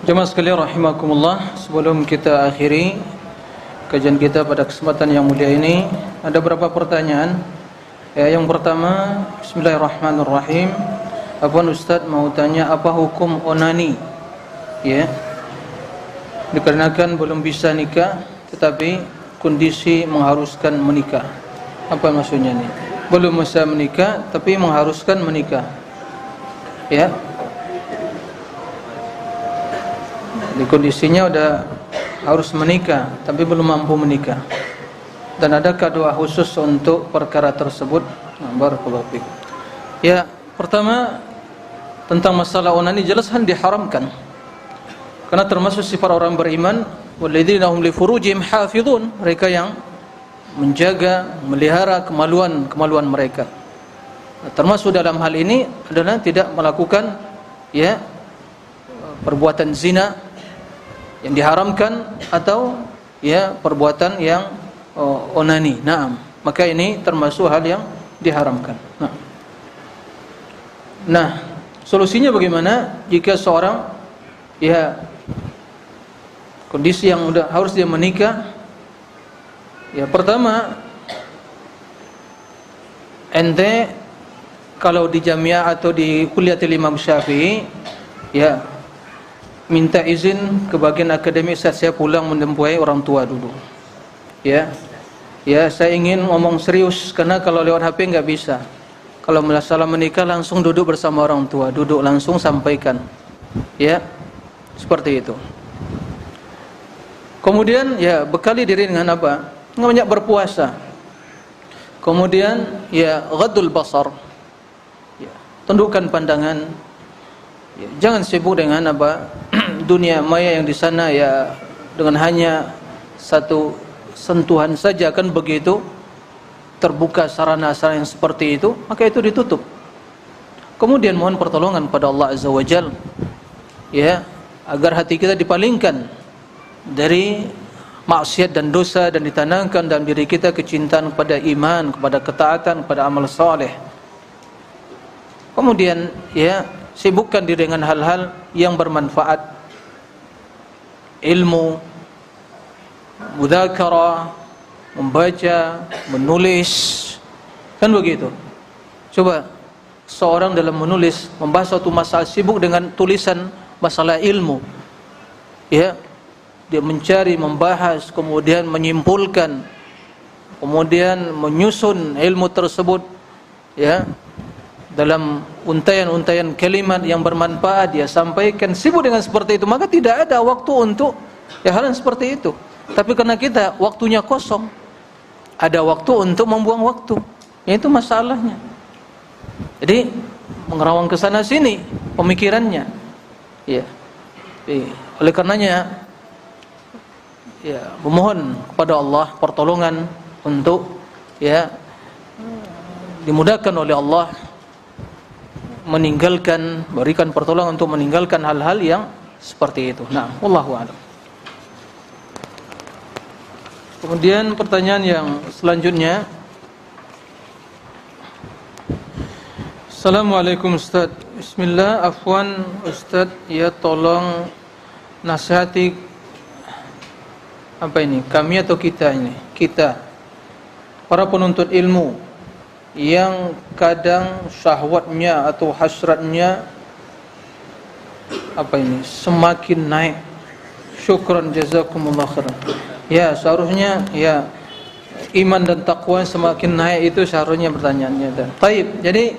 Jemaah sekalian rahimakumullah, sebelum kita akhiri kajian kita pada kesempatan yang mulia ini, ada beberapa pertanyaan. Yang pertama, bismillahirrahmanirrahim. Afwan Ustaz, mau tanya apa hukum onani? Ya. Dikarenakan belum bisa nikah tetapi kondisi mengharuskan menikah. Apa maksudnya ini? Belum bisa menikah tapi mengharuskan menikah. Ya. Di kondisinya udah harus menikah tapi belum mampu menikah. Dan adakah doa khusus untuk perkara tersebut? Barakallahu fiik. Ya, pertama tentang masalah onani jelas diharamkan. Karena termasuk sifat orang beriman, walladzina hum li furujihim hafizun, mereka yang menjaga, melihara kemaluan mereka. Termasuk dalam hal ini adalah tidak melakukan ya perbuatan zina yang diharamkan atau ya perbuatan yang onani. Naam. Maka ini termasuk hal yang diharamkan. Nah, solusinya bagaimana jika seorang ya kondisi yang udah harus dia menikah? Ya, pertama ente kalau di jamiah atau di kuliatil Imam Syafi'i ya minta izin ke bagian akademik saat saya pulang menjumpai orang tua dulu. Ya, saya ingin ngomong serius karena kalau lewat HP nggak bisa. Kalau masalah menikah langsung duduk bersama orang tua, duduk langsung sampaikan. Ya, seperti itu. Kemudian ya bekali diri dengan apa? Banyak berpuasa. Kemudian ya ghaddul basar. Ya, tundukkan pandangan. Ya, jangan sibuk dengan apa? Dunia maya yang di sana ya dengan hanya satu sentuhan saja kan begitu terbuka sarana-sarana yang seperti itu, maka itu ditutup. Kemudian mohon pertolongan pada Allah Azza wa Jalla ya agar hati kita dipalingkan dari maksiat dan dosa dan ditanamkan dalam diri kita kecintaan kepada iman, kepada ketaatan, kepada amal saleh. Kemudian ya sibukkan diri dengan hal-hal yang bermanfaat, ilmu, mudzakarah, membaca, menulis, kan begitu. Coba seorang dalam menulis membahas suatu masalah sibuk dengan tulisan masalah ilmu, ya dia mencari, membahas, kemudian menyimpulkan, kemudian menyusun ilmu tersebut, ya dalam untayan-untayan kalimat yang bermanfaat dia sampaikan, sibuk dengan seperti itu, maka tidak ada waktu untuk ya hal yang seperti itu. Tapi karena kita waktunya kosong, ada waktu untuk membuang waktu, ya itu masalahnya. Jadi mengerawang ke sana sini pemikirannya, ya. Oleh karenanya ya memohon kepada Allah pertolongan untuk ya dimudahkan oleh Allah berikan pertolongan untuk meninggalkan hal-hal yang seperti itu. Nah, wallahu a'lam. Kemudian pertanyaan yang selanjutnya. Assalamualaikum Ustaz. Bismillah, afwan Ustaz, ya tolong nasihati kami atau kita ini? Kita para penuntut ilmu yang kadang syahwatnya atau hasratnya semakin naik. Syukran jazakumullah khairan. Ya, seharusnya ya iman dan takwa semakin naik, itu seharusnya pertanyaannya. Baik, jadi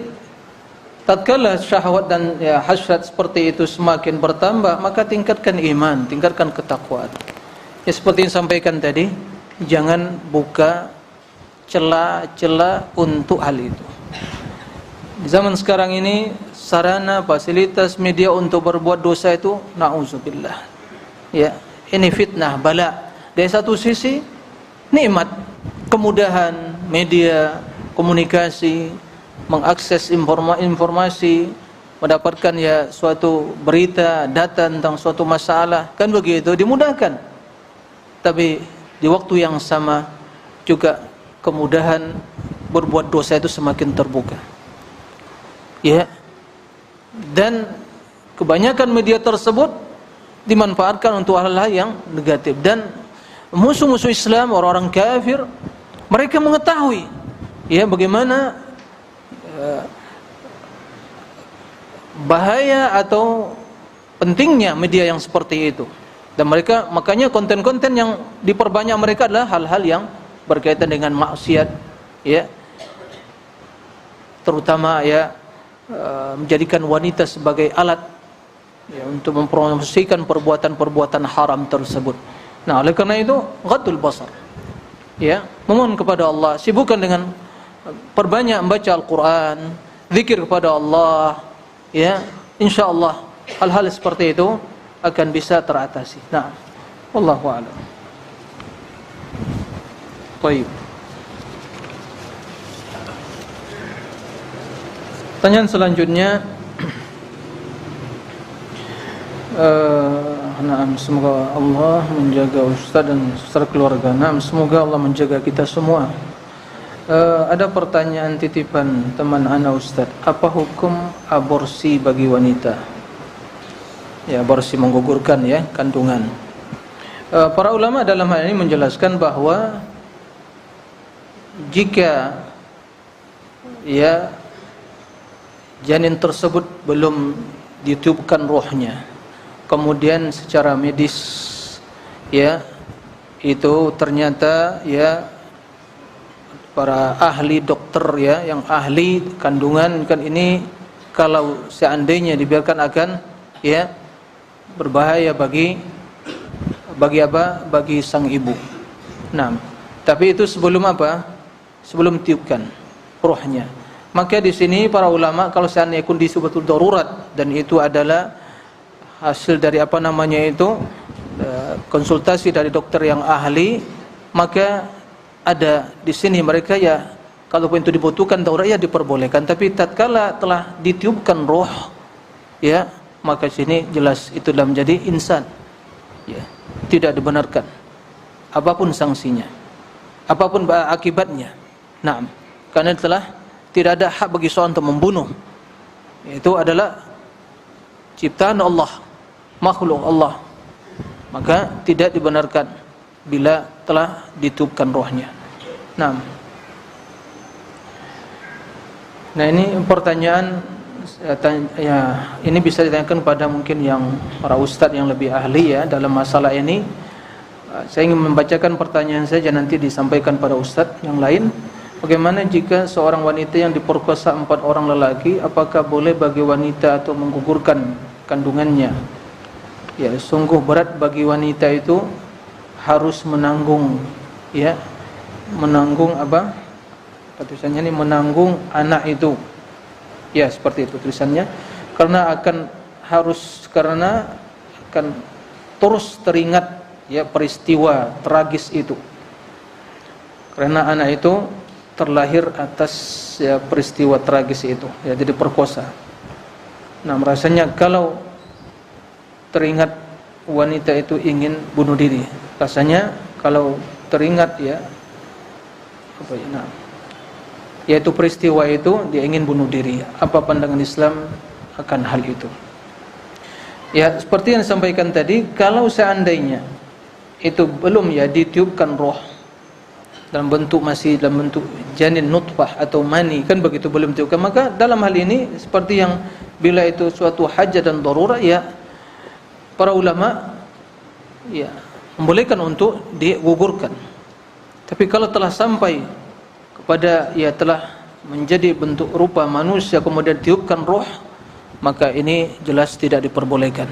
tatkala syahwat dan ya hasrat seperti itu semakin bertambah, maka tingkatkan iman, tingkatkan ketakwaan. Ya seperti yang sampaikan tadi, jangan buka celah-celah untuk hal itu. Di zaman sekarang ini sarana fasilitas media untuk berbuat dosa itu na'udzubillah. Ya, ini fitnah, bala. Dari satu sisi nikmat, kemudahan media komunikasi, mengakses informasi, mendapatkan ya suatu berita, data tentang suatu masalah, kan begitu, dimudahkan. Tapi di waktu yang sama juga kemudahan berbuat dosa itu semakin terbuka. Ya. Dan kebanyakan media tersebut dimanfaatkan untuk hal-hal yang negatif, dan musuh-musuh Islam, orang-orang kafir, mereka mengetahui ya bagaimana bahaya atau pentingnya media yang seperti itu. Dan mereka, makanya konten-konten yang diperbanyak mereka adalah hal-hal yang berkaitan dengan maksiat, ya, terutama ya menjadikan wanita sebagai alat ya, untuk mempromosikan perbuatan-perbuatan haram tersebut. Nah, oleh karena itu ghaddul basar, ya, memohon kepada Allah, sibukkan dengan perbanyak membaca Al-Quran, zikir kepada Allah, ya, insyaallah hal-hal seperti itu akan bisa teratasi. Nah, wallahu a'lam. Baik. Pertanyaan selanjutnya, semoga Allah menjaga Ustaz dan seluruh keluarga. Semoga Allah menjaga kita semua. Ada pertanyaan titipan teman ana Ustaz, apa hukum aborsi bagi wanita? Ya, aborsi menggugurkan ya kandungan. Para ulama dalam hal ini menjelaskan bahwa jika ya janin tersebut belum ditiupkan rohnya, kemudian secara medis ya itu ternyata ya para ahli dokter ya yang ahli kandungan kan ini, kalau seandainya dibiarkan akan ya berbahaya bagi sang ibu. Nah, tapi itu sebelum apa? Sebelum tiupkan rohnya. Maka di sini para ulama, kalau seandainya kondisi betul darurat dan itu adalah hasil dari konsultasi dari dokter yang ahli, maka ada di sini mereka ya, kalaupun itu dibutuhkan darurat ya diperbolehkan. Tapi tatkala telah ditiupkan roh ya, maka sini jelas itu adalah menjadi insan ya, tidak dibenarkan apapun sanksinya, apapun akibatnya. Nah, karena telah tidak ada hak bagi seorang untuk membunuh. Itu adalah ciptaan Allah, makhluk Allah, maka tidak dibenarkan bila telah ditiupkan rohnya. Nah, ini pertanyaan ya, ini bisa ditanyakan pada mungkin yang para ustadz yang lebih ahli ya dalam masalah ini. Saya ingin membacakan pertanyaan saja, nanti disampaikan pada ustadz yang lain. Bagaimana jika seorang wanita yang diperkosa 4 orang lelaki, apakah boleh bagi wanita atau menggugurkan kandungannya? Ya, sungguh berat bagi wanita itu harus menanggung ya, menanggung apa tulisannya ini, menanggung anak itu. Ya, seperti itu tulisannya. Karena kan terus teringat ya peristiwa tragis itu. Karena anak itu terlahir atas ya peristiwa tragis itu, ya jadi perkosa. Nah, rasanya kalau teringat wanita itu ingin bunuh diri. Rasanya kalau teringat ya apa ya, nah, yaitu peristiwa itu dia ingin bunuh diri. Apa pandangan Islam akan hal itu? Ya, seperti yang disampaikan tadi, kalau seandainya itu belum ya ditiupkan roh dalam bentuk masih dalam bentuk janin nutfah atau mani, kan begitu belum ditiupkan, maka dalam hal ini seperti yang bila itu suatu hajat dan darurat, ya para ulama ya membolehkan untuk digugurkan. Tapi kalau telah sampai kepada ya telah menjadi bentuk rupa manusia kemudian tiupkan roh, maka ini jelas tidak diperbolehkan.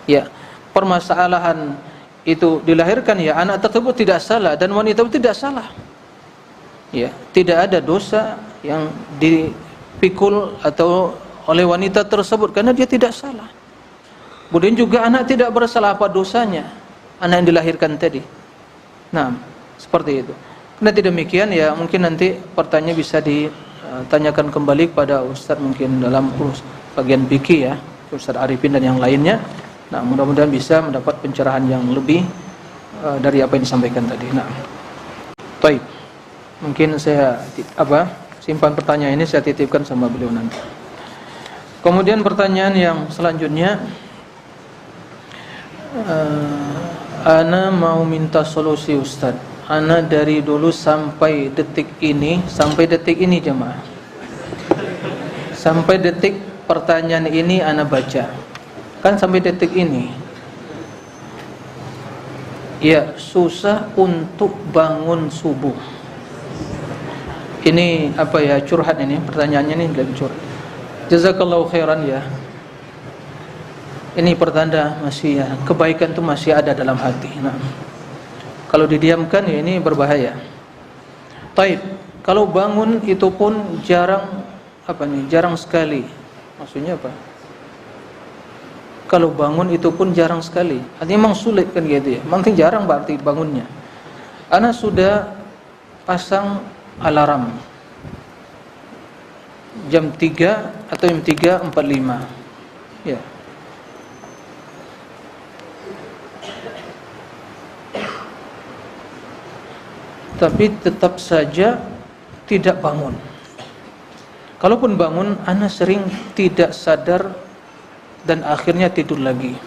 Ya, permasalahan itu dilahirkan ya anak tersebut tidak salah dan wanita itu tidak salah. Ya, tidak ada dosa yang dipikul atau oleh wanita tersebut karena dia tidak salah. Kemudian juga anak tidak bersalah, apa dosanya anak yang dilahirkan tadi. Nah, seperti itu. Karena tidak demikian ya mungkin nanti pertanyaan bisa ditanyakan kembali kepada Ustaz mungkin dalam urus bagian fikih ya, Ustaz Arifin dan yang lainnya. Nah, mudah-mudahan bisa mendapat pencerahan yang lebih dari apa yang disampaikan tadi. Nah, baik. Mungkin saya simpan pertanyaan ini saya titipkan sama beliau nanti. Kemudian pertanyaan yang selanjutnya, ana mau minta solusi Ustaz. Ana dari dulu sampai detik ini jemaah. Sampai detik pertanyaan ini ana baca. Kan sampai detik ini ya susah untuk bangun subuh. Ini apa ya, curhat ini, pertanyaannya ini lagi curhat. Jazakallahu khairan ya. Ini pertanda masih ya, kebaikan itu masih ada dalam hati. Nah, kalau didiamkan ya ini berbahaya. Taib, kalau bangun itu pun jarang jarang sekali. Maksudnya apa? Kalau bangun itu pun jarang sekali. Artinya memang sulit kan gitu ya. Memang jarang berarti bangunnya. Ana sudah pasang alarm jam 3 atau jam 3.45. Ya. Tapi tetap saja tidak bangun. Kalaupun bangun, ana sering tidak sadar dan akhirnya tidur lagi.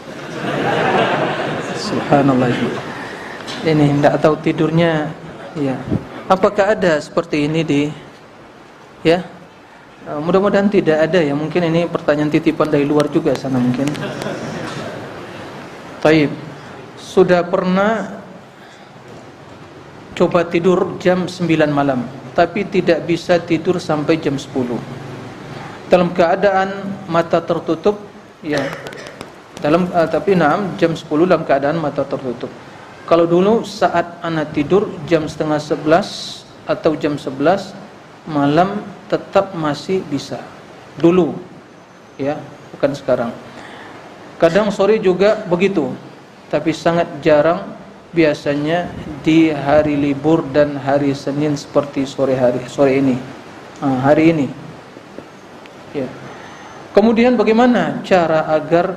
Subhanallah. Ini tidak tahu tidurnya ya. Apakah ada seperti ini ya? Mudah-mudahan tidak ada ya. Mungkin ini pertanyaan titipan dari luar juga sana mungkin. Taib. Sudah pernah coba tidur jam 9 malam, tapi tidak bisa tidur sampai jam 10. Dalam keadaan mata tertutup ya. Tapi jam 10 dalam keadaan mata tertutup. Kalau dulu saat anak tidur jam setengah 11 atau jam 11 malam tetap masih bisa. Dulu ya, bukan sekarang. Kadang sore juga begitu, tapi sangat jarang, biasanya di hari libur dan hari Senin seperti sore ini. Hari ini. Ya. Kemudian bagaimana cara agar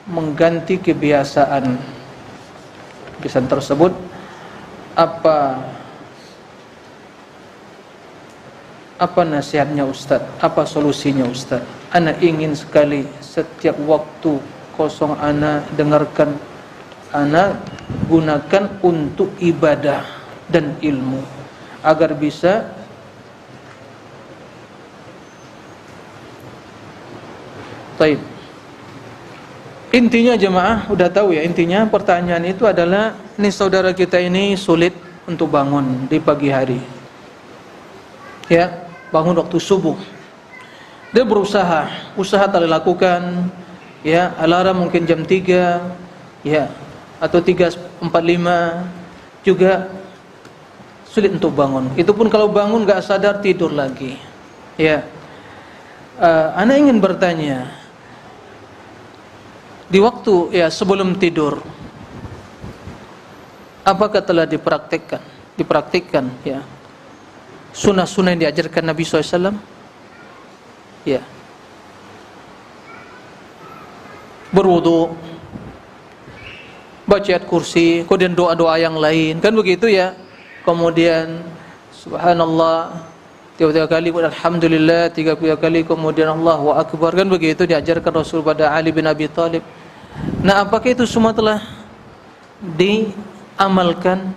mengganti kebiasaan tersebut? Apa nasihatnya Ustaz? Apa solusinya Ustaz? Ana ingin sekali setiap waktu kosong ana dengarkan, ana gunakan untuk ibadah dan ilmu agar bisa taib. Intinya jemaah udah tahu ya, intinya pertanyaan itu adalah ini saudara kita ini sulit untuk bangun di pagi hari. Ya, bangun waktu subuh. Dia usaha telah dilakukan ya, alarm mungkin jam 3 ya atau 3.45 juga sulit untuk bangun. Itu pun kalau bangun enggak sadar tidur lagi. Ya. Ana ingin bertanya, di waktu ya sebelum tidur, apakah telah dipraktikkan ya sunnah-sunnah yang diajarkan Nabi SAW? Ya, berwudu, baca ayat kursi, kemudian doa-doa yang lain, kan begitu ya. Kemudian subhanallah 33 kali, alhamdulillah 33 kali, kemudian Allahu akbar, kan begitu diajarkan Rasul pada Ali bin Abi Thalib. Nah, apakah itu semua telah diamalkan?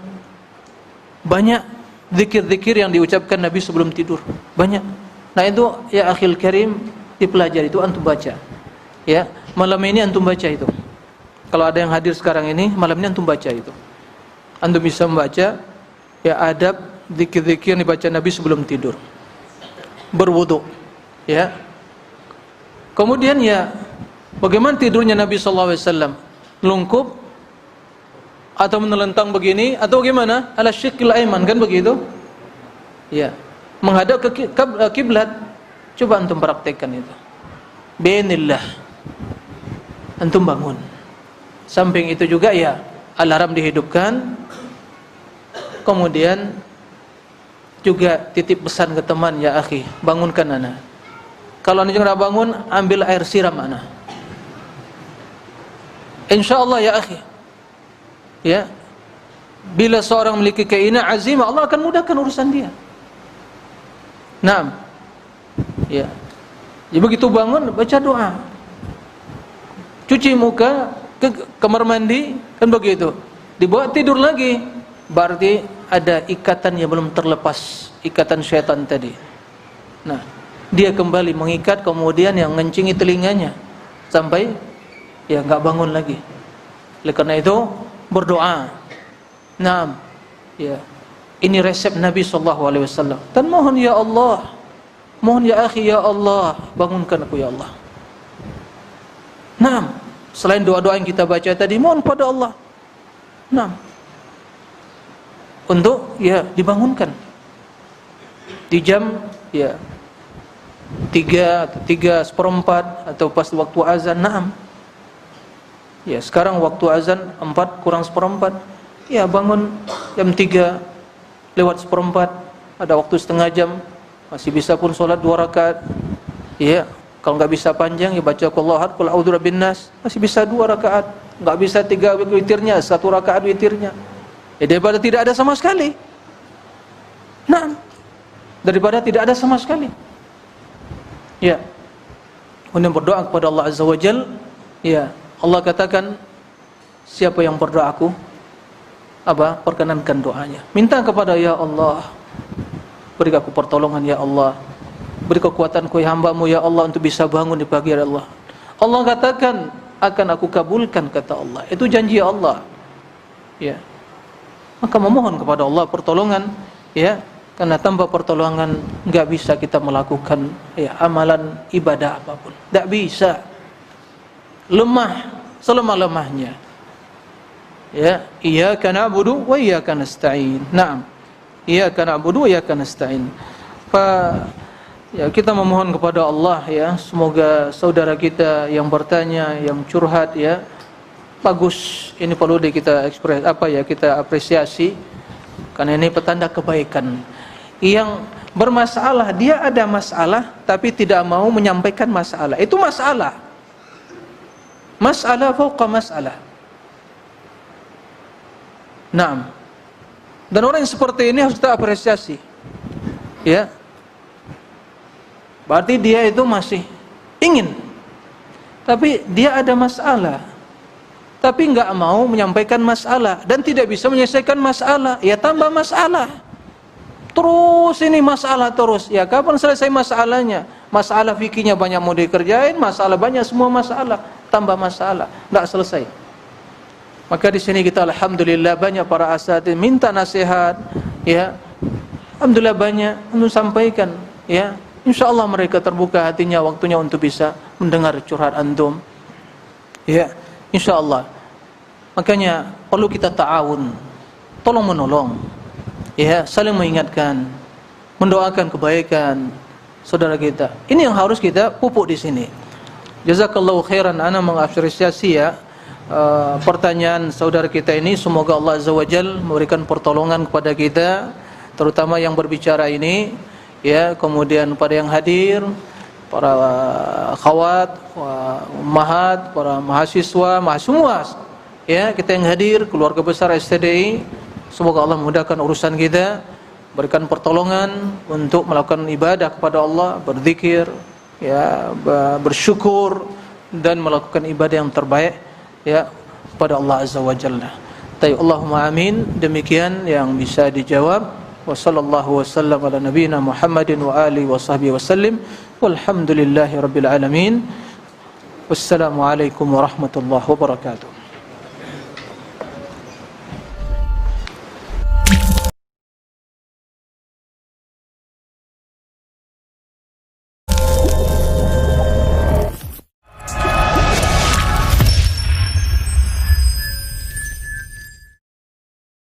Banyak zikir-zikir yang diucapkan Nabi sebelum tidur, banyak. Nah, itu ya akhil karim, dipelajari, itu antum baca. Ya, malam ini antum baca itu. Kalau ada yang hadir sekarang ini, malam ini antum baca itu. Antum bisa membaca ya adab zikir-zikir yang dibaca Nabi sebelum tidur. Berwudu, ya. Kemudian ya, bagaimana tidurnya Nabi sallallahu alaihi wasallam? Lungkup atau menelentang begini atau bagaimana? Ala syiqqil aiman, kan begitu? Ya. Menghadap ke kiblat. Coba antum praktekkan itu. Bi'inillah. Antum bangun. Samping itu juga ya, alarm dihidupkan. Kemudian juga titip pesan ke teman, ya akhi, bangunkan ana. Kalau anda juga bangun, ambil air siram ana. Insyaallah ya akhi. Ya. Bila seorang memiliki keinginan azimah, Allah akan mudahkan urusan dia. Naam. Ya. Jadi begitu bangun, baca doa. Cuci muka, ke kamar mandi, kan begitu. Dibawa tidur lagi. Berarti ada ikatan yang belum terlepas, ikatan syaitan tadi. Nah, dia kembali mengikat, kemudian yang ngencingi telinganya sampai ya enggak bangun lagi. Oleh karena itu berdoa. Naam. Ya. Ini resep Nabi SAW. Dan mohon ya Allah, mohon ya akhi ya Allah, bangunkan aku ya Allah. Naam. Selain doa-doa yang kita baca tadi, mohon pada Allah. Naam. Untuk ya dibangunkan di jam ya 3 atau 3:04 atau pas waktu azan. Naam. Ya, sekarang waktu azan 4 kurang 1/4. Ya, bangun jam 3 lewat 1/4, ada waktu setengah jam, masih bisa pun solat 2 rakaat. Ya, kalau enggak bisa panjang ya baca qul huwallahu ahad, qul a'udzu birabbin nas, masih bisa 2 rakaat. Enggak bisa 3 witirnya, 1 rakaat witirnya. Ya, daripada tidak ada sama sekali. Nah, daripada tidak ada sama sekali. Ya. Kemudian berdoa kepada Allah Azza wa Jalla. Ya, Allah katakan, siapa yang berdoa aku perkenankan doanya. Minta kepada ya Allah, beri aku pertolongan ya Allah, beri kekuatanku ya hamba-Mu ya Allah untuk bisa bangun di pagi hari Allah. Allah katakan akan aku kabulkan, kata Allah. Itu janji Allah. Ya. Maka memohon kepada Allah pertolongan, ya, karena tanpa pertolongan enggak bisa kita melakukan ya amalan ibadah apapun. Enggak bisa. Lemah, selemah-lemahnya. Ya, iyyaka na'budu wa iyyaka nasta'in. Naam. Iyyaka na'budu wa iyyaka nasta'in. Ya, kita memohon kepada Allah ya, semoga saudara kita yang bertanya, yang curhat ya, bagus, ini perlu kita kita apresiasi karena ini petanda kebaikan. Yang bermasalah, dia ada masalah tapi tidak mau menyampaikan masalah. Itu masalah. Masalah fauqa masalah. Naam. Dan orang yang seperti ini harus kita apresiasi. Ya. Berarti dia itu masih ingin. Tapi dia ada masalah. Tapi enggak mau menyampaikan masalah dan tidak bisa menyelesaikan masalah, ya tambah masalah. Terus ini masalah terus. Ya kapan selesai masalahnya? Masalah fikihnya banyak mau dikerjain, masalah banyak, semua masalah, tambah masalah, enggak selesai. Maka di sini kita alhamdulillah banyak para asatidz minta nasihat, ya. Alhamdulillah banyak untuk sampaikan, ya. Insyaallah mereka terbuka hatinya, waktunya untuk bisa mendengar curhat antum. Ya, insyaallah. Makanya perlu kita ta'awun, tolong menolong. Ya, saling mengingatkan, mendoakan kebaikan saudara kita. Ini yang harus kita pupuk di sini. Jazakallahu khairan. Ana mengapresiasi ya pertanyaan saudara kita ini. Semoga Allah Azza wa Jalla memberikan pertolongan kepada kita, terutama yang berbicara ini ya, kemudian pada yang hadir, para akhwat, ummahat, para mahasiswa, semua ya, kita yang hadir, keluarga besar STDI, semoga Allah memudahkan urusan kita, berikan pertolongan untuk melakukan ibadah kepada Allah, berzikir ya, bersyukur dan melakukan ibadah yang terbaik ya kepada Allah Azza wa Jalla. Allahumma amin. Demikian yang bisa dijawab. Wa sallallahu wasallam ala nabiyyina Muhammadin wa alihi wa sahbihi wasallim. Walhamdulillahi rabbil alamin. Wassalamu alaikum warahmatullahi wabarakatuh.